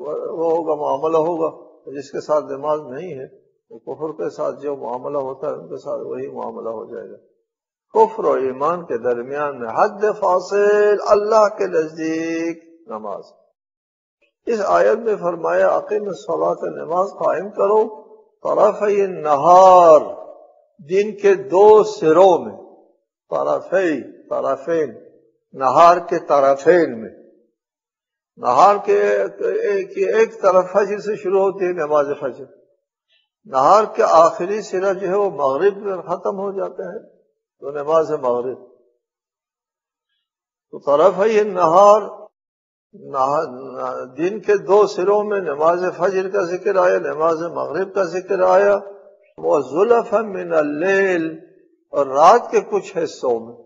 وہ ہوگا، معاملہ ہوگا. جس کے ساتھ نماز نہیں ہے وہ کفر کے ساتھ جو معاملہ ہوتا ہے ان کے ساتھ وہی معاملہ ہو جائے گا. کفر و ایمان کے درمیان میں حد فاصل اللہ کے نزدیک نماز. اس آیت میں فرمایا اقیم الصلاۃ، نماز قائم کرو طرفی النہار، دن کے دو سروں میں. طرفین، نہار کے طرفین میں. نہار کے ایک طرف فجر سے شروع ہوتی ہے نماز فجر. نہار کے آخری سرا جو ہے وہ مغرب میں ختم ہو جاتے ہیں تو نماز مغرب. تو طرفی النہار، دن کے دو سروں میں نماز فجر کا ذکر آیا، نماز مغرب کا ذکر آیا. وَزُلَفًا مِّنَ اللَّيْلِ، اور رات کے کچھ حصوں میں.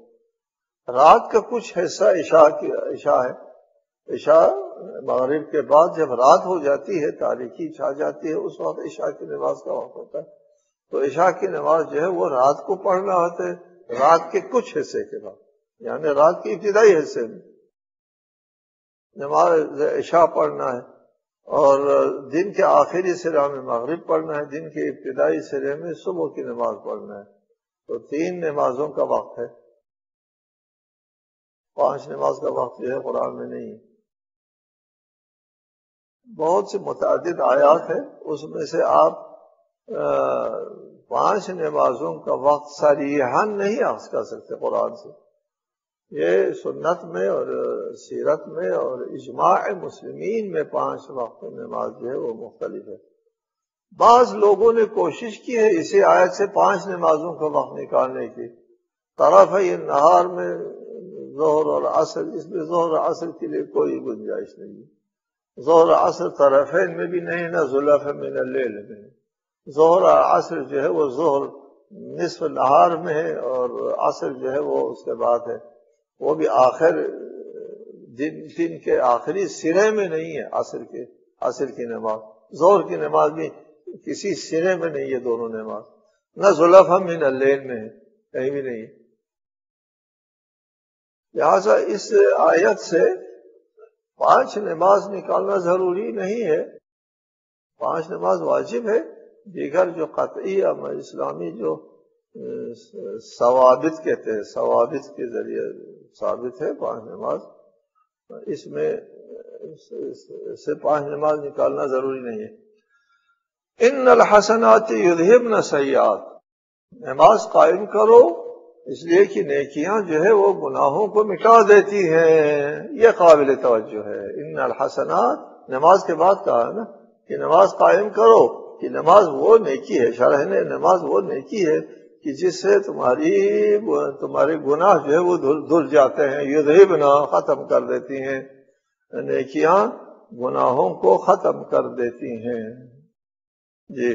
رات کا کچھ حصہ عشاء ہے. عشاء مغرب کے بعد جب رات ہو جاتی ہے، تاریکی چھا جاتی ہے، اس وقت عشاء کی نماز کا وقت ہوتا ہے. تو عشاء کی نماز جو ہے وہ رات کو پڑھنا ہوتا ہے، رات کے کچھ حصے کے بعد، یعنی رات کے ابتدائی حصے میں نماز عشاء پڑھنا ہے. اور دن کے آخری سرے میں مغرب پڑھنا ہے، دن کے ابتدائی سرے میں صبح کی نماز پڑھنا ہے. تو 3 نمازوں کا وقت ہے. 5 نماز کا وقت جو ہے قرآن میں نہیں ہے. بہت سی متعدد آیات ہیں، اس میں سے آپ 5 نمازوں کا وقت صریحاً نہیں اخذ کر سکتے قرآن سے. یہ سنت میں اور سیرت میں اور اجماع مسلمین میں 5 وقت نماز جو ہے وہ مختلف ہے. بعض لوگوں نے کوشش کی ہے اسی آیت سے 5 نمازوں کا وقت نکالنے کی. طرفی النہار میں ظہر اور عصر، اس میں ظہر اور عصر کے لیے کوئی گنجائش نہیں ہے. ظہر عصر طرفین میں بھی نہیں، نہ زلفا من اللیل میں. ظہر اور عصر جو ہے وہ ظہر نصف نہار میں ہے، اور عصر جو ہے وہ اس کے بعد ہے. وہ بھی آخر دن کے آخری سرے میں نہیں ہے. عصر کی نماز، ظہر کی نماز بھی کسی سرے میں نہیں ہے دونوں نماز. نہ زلفا من اللیل میں ہے، کہیں بھی نہیں ہے. لہذا اس آیت سے 5 نماز نکالنا ضروری نہیں ہے. 5 نماز واجب ہے. دیگر جو قطعی اسلامی جو ثوابت کہتے ہیں، ثوابت کے ذریعے ثابت ہے 5 نماز، اس میں سے 5 نماز نکالنا ضروری نہیں ہے. ان الحسنات یذہبن السیئات، نماز قائم کرو اس لیے کہ نیکیاں جو ہے وہ گناہوں کو مٹا دیتی ہیں. یہ قابل توجہ ہے. ان الحسنات، نماز کے بعد کہا ہے نا کہ نماز قائم کرو، کہ نماز وہ نیکی ہے، شرح نے نماز وہ نیکی ہے کہ جس سے تمہارے گناہ جو ہے وہ دھل جاتے ہیں. یذہبن، ختم کر دیتی ہیں. نیکیاں گناہوں کو ختم کر دیتی ہیں. جی،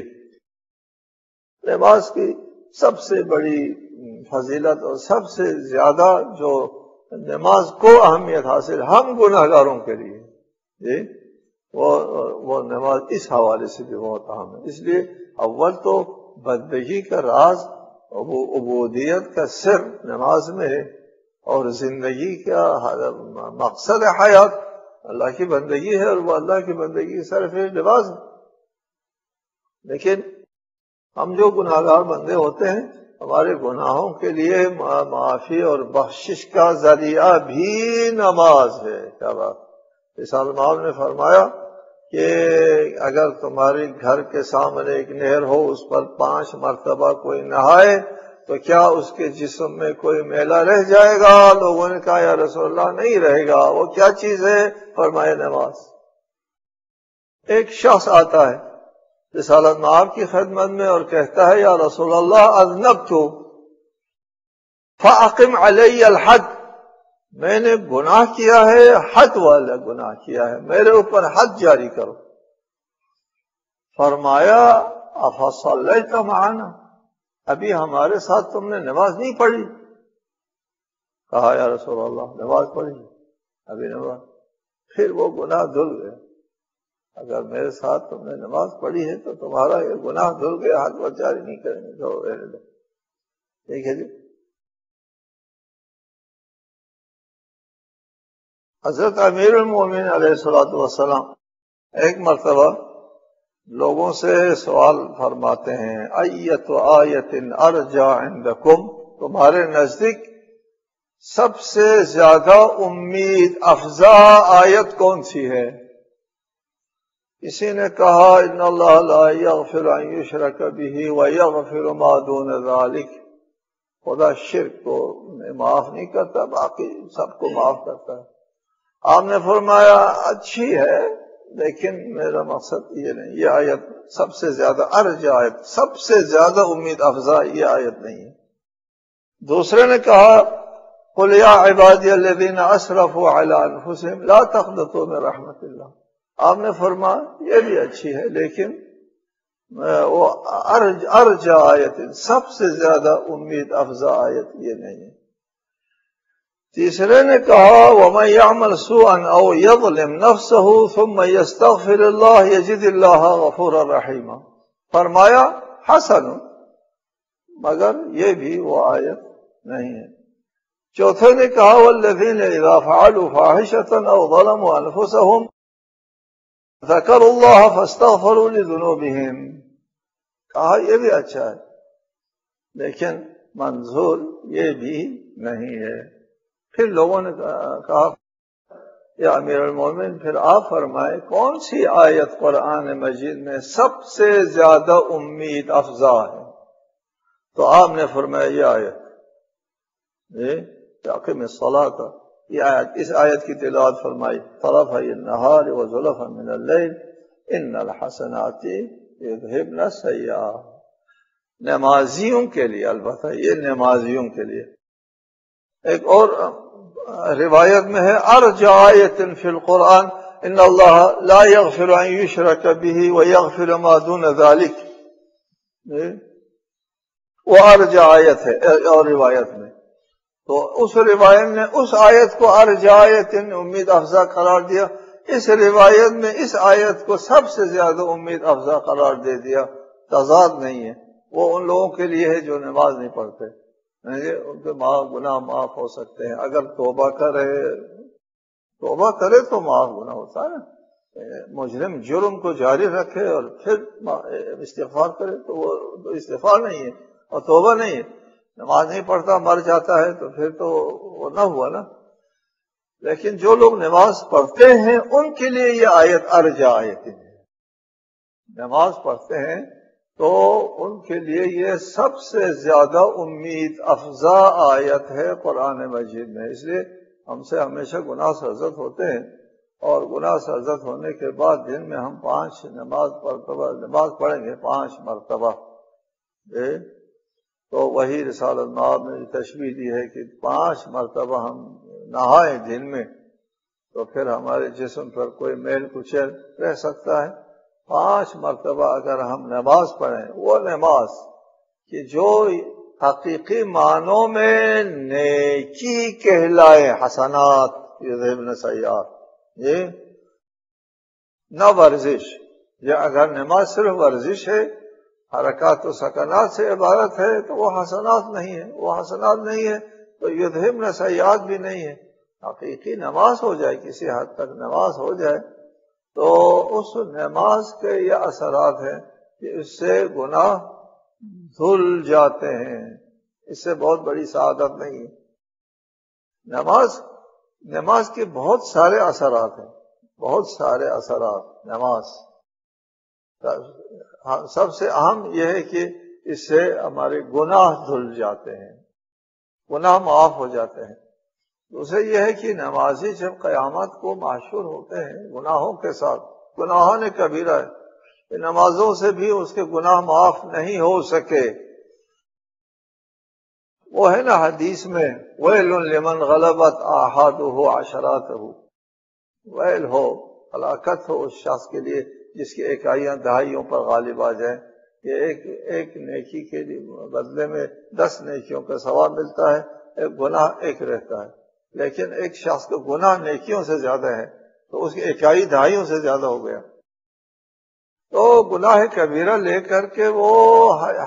نماز کی سب سے بڑی فضیلت اور سب سے زیادہ جو نماز کو اہمیت حاصل ہم گناہگاروں کے لیے، جی، وہ نماز اس حوالے سے بھی بہت اہم ہے. اس لیے اول تو بندگی کا راز، عبودیت کا سر نماز میں ہے، اور زندگی کا مقصد حیات اللہ کی بندگی ہے، اور وہ اللہ کی بندگی صرف لباس ہے. لیکن ہم جو گناہگار بندے ہوتے ہیں، ہمارے گناہوں کے لیے معافی اور بخشش کا ذریعہ بھی نماز ہے. کیا بات! رسالہ مآب نے فرمایا کہ اگر تمہارے گھر کے سامنے ایک نہر ہو، اس پر 5 مرتبہ کوئی نہائے تو کیا اس کے جسم میں کوئی میلہ رہ جائے گا؟ لوگوں نے کہا یا رسول اللہ نہیں رہے گا. وہ کیا چیز ہے؟ فرمایا نماز. ایک شخص آتا ہے رسالت مآب کی خدمت میں اور کہتا ہے یا رسول اللہ اذنبت فاقم علی الحد، میں نے گناہ کیا ہے، حد والا گناہ کیا ہے، میرے اوپر حد جاری کرو. فرمایا افصلیت معنا، ابھی ہمارے ساتھ تم نے نماز نہیں پڑھی؟ کہا یا رسول اللہ نماز پڑھی، ابھی نماز. پھر وہ گناہ دھل گئے. اگر میرے ساتھ تم نے نماز پڑھی ہے تو تمہارا یہ گناہ دھل گیا، حد وقت جاری نہیں کریں گے. ٹھیک ہے جی. حضرت امیر المومنین علیہ الصلوۃ والسلام ایک مرتبہ لوگوں سے سوال فرماتے ہیں ایت آیت ارجع عندکم، تمہارے نزدیک سب سے زیادہ امید افزا آیت کون سی ہے؟ کسی نے کہا ان اللہ لا یغفر ان یشرک بہ ویغفر ما دون ذلک، خدا شرک کو معاف نہیں کرتا، باقی سب کو معاف کرتا ہے۔ آپ نے فرمایا اچھی ہے لیکن میرا مقصد یہ نہیں، یہ آیت سب سے زیادہ ارجع آیت، سب سے زیادہ امید افزا یہ آیت نہیں ہے۔ دوسرے نے کہا قل یا عبادی الذین اسرفوا علی انفسہم لا تقنطوا من رحمت اللہ، آپ نے فرمایا یہ بھی اچھی ہے لیکن وہ ارجع آیت، سب سے زیادہ امید افزا آیت یہ نہیں ہے۔ تیسرے نے کہا وَمَن يَعْمَلْ سُوءًا أَوْ يَظْلِمْ نَفْسَهُ ثُمَّ يَسْتَغْفِرِ اللَّهَ يَجِدِ اللَّهَ غَفُورًا رَحِيمًا، فرمایا حسن، مگر یہ بھی وہ آیت نہیں ہے۔ چوتھے نے کہا وَالَّذِينَ إِذَا فَعَلُوا فَاحِشَةً أَوْ ظَلَمُوا أَنفُسَهُمْ ذَكَرُوا اللَّهَ فَاسْتَغْفَرُوا لِذُنُوبِهِمْ، کہا یہ بھی اچھا ہے لیکن منظور یہ بھی نہیں ہے۔ پھر لوگوں نے کہا یا امیر المومن پھر آپ فرمائے کون سی آیت قرآن مجید میں سب سے زیادہ امید افزا ہے؟ تو آپ نے فرمایا یہ آیت اقم الصلاۃ، یہ آیت، اس آیت کی تلاوت فرمائی طرفی النہار وزلفا من اللیل ان الحسنات یذہبن السیئات، نمازیوں کے لیے، البتہ یہ نمازیوں کے لیے۔ ایک اور روایت میں ہے ارجع آیت فی القرآن ان اللہ لا یغفر ان یشرک بہ ویغفر ما دون ذلک، وہ ارجع آیت ہے اور روایت میں، تو اس روایت نے اس آیت کو ارجع آیت امید افزا قرار دیا، اس روایت میں اس آیت کو سب سے زیادہ امید افزا قرار دے دیا۔ تضاد نہیں ہے، وہ ان لوگوں کے لیے ہے جو نماز نہیں پڑھتے، ان کے گناہ معاف ہو سکتے ہیں، اگر توبہ کرے تو معاف گناہ ہوتا ہے نا۔ مجرم جرم کو جاری رکھے اور پھر استغفار کرے تو وہ استغفار نہیں ہے اور توبہ نہیں ہے۔ نماز نہیں پڑھتا مر جاتا ہے تو پھر تو وہ نہ ہوا نا۔ لیکن جو لوگ نماز پڑھتے ہیں ان کے لیے یہ آیت ارجع آیت ہے، نماز پڑھتے ہیں تو ان کے لیے یہ سب سے زیادہ امید افزا آیت ہے قرآن مجید میں۔ اس لیے ہم سے ہمیشہ گناہ سرزد ہوتے ہیں، اور گناہ سرزد ہونے کے بعد دن میں ہم 5 نماز پڑھیں گے 5 مرتبہ، تو وہی رسالۃ مآب نے تشبیہ دی ہے کہ 5 مرتبہ ہم نہائیں دن میں تو پھر ہمارے جسم پر کوئی میل کچیل رہ سکتا ہے۔ 5 مرتبہ اگر ہم نماز پڑھیں، وہ نماز کہ جو حقیقی معنوں میں نیکی کہلائے، حسنات یذہبن سیئات، یہ نہ ورزش، یا اگر نماز صرف ورزش ہے، حرکات و سکنات سے عبارت ہے تو وہ حسنات نہیں ہے، وہ حسنات نہیں ہے تو یذہبن سیئات بھی نہیں ہے۔ حقیقی نماز ہو جائے، کسی حد تک نماز ہو جائے تو اس نماز کے یہ اثرات ہیں کہ اس سے گناہ دھل جاتے ہیں، اس سے بہت بڑی سعادت نہیں ہے۔ نماز کے بہت سارے اثرات ہیں، بہت سارے اثرات نماز، سب سے اہم یہ ہے کہ اس سے ہمارے گناہ دھل جاتے ہیں، گناہ معاف ہو جاتے ہیں۔ دوسرے یہ ہے کہ نمازی جب قیامت کو محشور ہوتے ہیں گناہوں کے ساتھ، گناہوں کبیرہ ہے، نمازوں سے بھی اس کے گناہ معاف نہیں ہو سکے۔ وہ ہے نا حدیث میں ویل لمن غلبت آحادہ عشراتہ، ویل ہو، ہلاکت ہو اس شخص کے لیے جس کی اکائیاں دہائیوں پر غالب آ جائیں۔ یہ ایک نیکی کے بدلے میں 10 نیکیوں کا ثواب ملتا ہے، ایک گناہ ایک رہتا ہے، لیکن ایک شخص کا گناہ نیکیوں سے زیادہ ہے تو اس کی اکائی دہائیوں سے زیادہ ہو گیا، تو گناہ کبیرہ لے کر کے وہ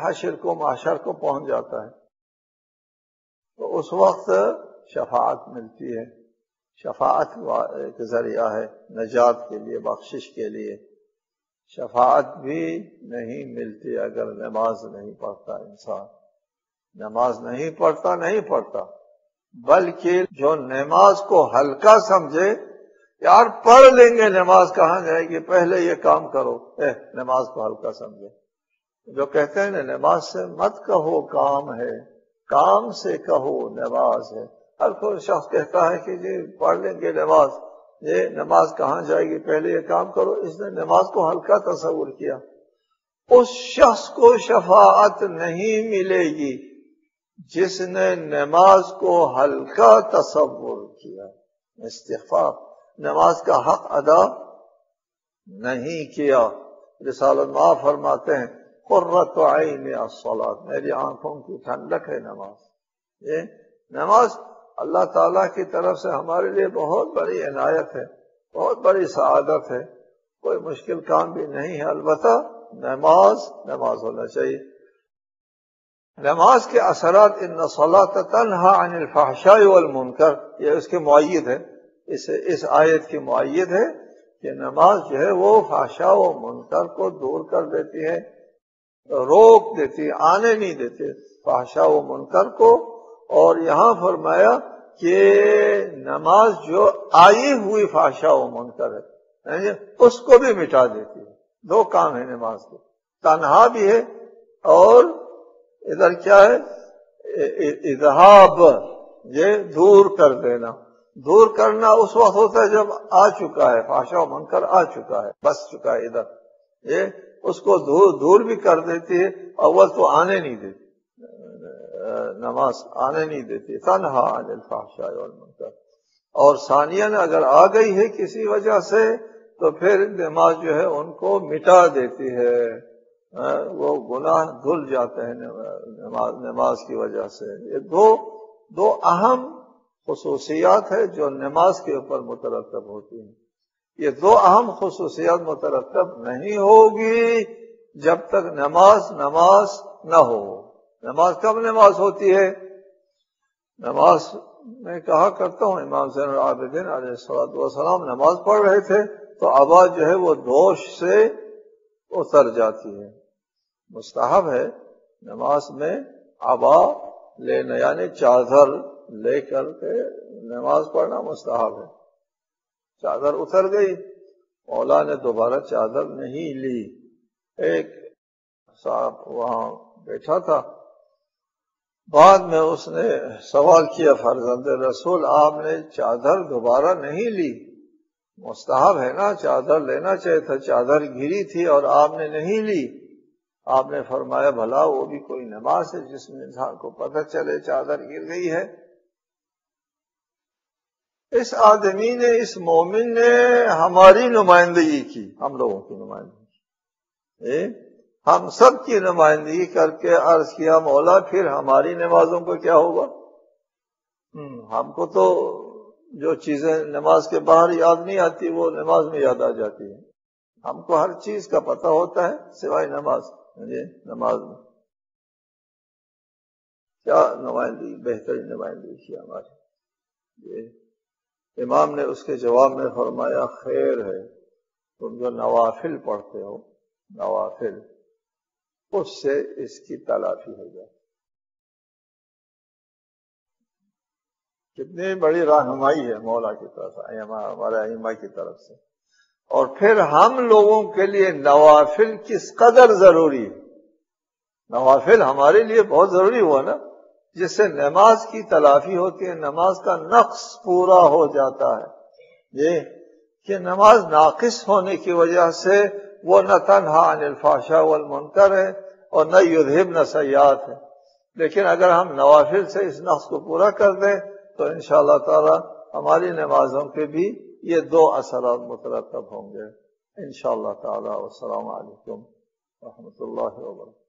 حشر کو، محشر کو پہنچ جاتا ہے، تو اس وقت شفاعت ملتی ہے۔ شفاعت ایک ذریعہ ہے نجات کے لیے، بخشش کے لیے۔ شفاعت بھی نہیں ملتی اگر نماز نہیں پڑھتا انسان۔ نماز نہیں پڑھتا، بلکہ جو نماز کو ہلکا سمجھے، یار پڑھ لیں گے، نماز کہاں جائے گی، پہلے یہ کام کرو، نماز کو ہلکا سمجھے۔ جو کہتے ہیں نا نماز سے مت کہو کام ہے، کام سے کہو نماز ہے۔ ہر کوئی شخص کہتا ہے کہ جی پڑھ لیں گے نماز، یہ نماز کہاں جائے گی، پہلے یہ کام کرو۔ اس نے نماز کو ہلکا تصور کیا۔ اس شخص کو شفاعت نہیں ملے گی جس نے نماز کو ہلکا تصور کیا، استغفار، نماز کا حق ادا نہیں کیا۔ رسالۃ ماہ فرماتے ہیں قرۃ عین الصلاۃ، میری آنکھوں کی ٹھنڈک ہے نماز۔ یہ نماز اللہ تعالیٰ کی طرف سے ہمارے لیے بہت بڑی عنایت ہے، بہت بڑی سعادت ہے، کوئی مشکل کام بھی نہیں ہے۔ البتہ نماز ہونا چاہیے۔ نماز کے اثرات ان الصلاۃ تنہی عن الفحشاء والمنکر، یہ اس کے مؤید ہے، اس آیت کی مؤید ہے کہ نماز جو ہے وہ فحشاء و منکر کو دور کر دیتی ہے، روک دیتی ہے، آنے نہیں دیتے فحشاء و منکر کو۔ اور یہاں فرمایا کہ نماز جو آئی ہوئی فحشاء و منکر ہے اس کو بھی مٹا دیتی ہے۔ دو کام ہے نماز کے، تنہا بھی ہے اور ادھر کیا ہے، اذہاب، یہ دور کر دینا۔ دور کرنا اس وقت ہوتا ہے جب آ چکا ہے، فحشاء و منکر آ چکا ہے، بس چکا ہے ادھر، یہ اس کو دور بھی کر دیتی ہے۔ اول تو آنے نہیں دیتی، نماز آنے نہیں دیتی، تنہا عن الفحشاء والمنکر۔ اور ثانیاً اگر آ گئی ہے کسی وجہ سے تو پھر نماز جو ہے ان کو مٹا دیتی ہے، وہ گناہ دھل جاتے ہیں نماز کی وجہ سے۔ یہ دو اہم خصوصیات ہے جو نماز کے اوپر مترتب ہوتی ہیں۔ یہ دو اہم خصوصیات مترتب نہیں ہوگی جب تک نماز نہ ہو۔ نماز کب نماز ہوتی ہے؟ نماز میں کہا کرتا ہوں، امام زین العابدین علیہ السلام نماز پڑھ رہے تھے تو آواز جو ہے وہ دوش سے اتر جاتی ہے۔ مستحب ہے نماز میں عبا لینا، یعنی چادر لے کر کے نماز پڑھنا مستحب ہے۔ چادر اتر گئی، مولا نے دوبارہ چادر نہیں لی۔ ایک صاحب وہاں بیٹھا تھا، بعد میں اس نے سوال کیا، فرزند رسول آپ نے چادر دوبارہ نہیں لی، مستحب ہے نا، چادر لینا چاہیے تھا، چادر گری تھی اور آپ نے نہیں لی۔ آپ نے فرمایا بھلا وہ بھی کوئی نماز ہے جس میں انسان کو پتہ چلے چادر گر گئی ہے۔ اس آدمی نے، اس مومن نے ہماری نمائندگی کی، ہم لوگوں کی نمائندگی، ہم سب کی نمائندگی کر کے عرض کیا مولا پھر ہماری نمازوں کو کیا ہوگا؟ ہم کو تو جو چیزیں نماز کے باہر یاد نہیں آتی وہ نماز میں یاد آ جاتی ہے، ہم کو ہر چیز کا پتہ ہوتا ہے سوائے نماز میں کیا نمائندگی، بہترین نمائندگی کی ہماری۔ امام نے اس کے جواب میں فرمایا خیر ہے تم جو نوافل پڑھتے ہو، نوافل، اس سے اس کی تلافی ہو جائے۔ کتنی بڑی رہنمائی ہے مولا کی طرف، ہمارے ائمہ کی طرف سے۔ اور پھر ہم لوگوں کے لیے نوافل کس قدر ضروری ہے، نوافل ہمارے لیے بہت ضروری ہوا نا، جس سے نماز کی تلافی ہوتی ہے، نماز کا نقص پورا ہو جاتا ہے۔ یہ کہ نماز ناقص ہونے کی وجہ سے وہ نہ تنہا عن الفحشاء والمنکر ہے اور نہ یذہبن السیئات ہے، لیکن اگر ہم نوافل سے اس نقص کو پورا کر دیں تو انشاءاللہ تعالی ہماری نمازوں کے بھی یہ دو اثرات مترتب ہوں گے انشاءاللہ تعالی۔ والسلام علیکم ورحمۃ اللہ وبرکاتہ۔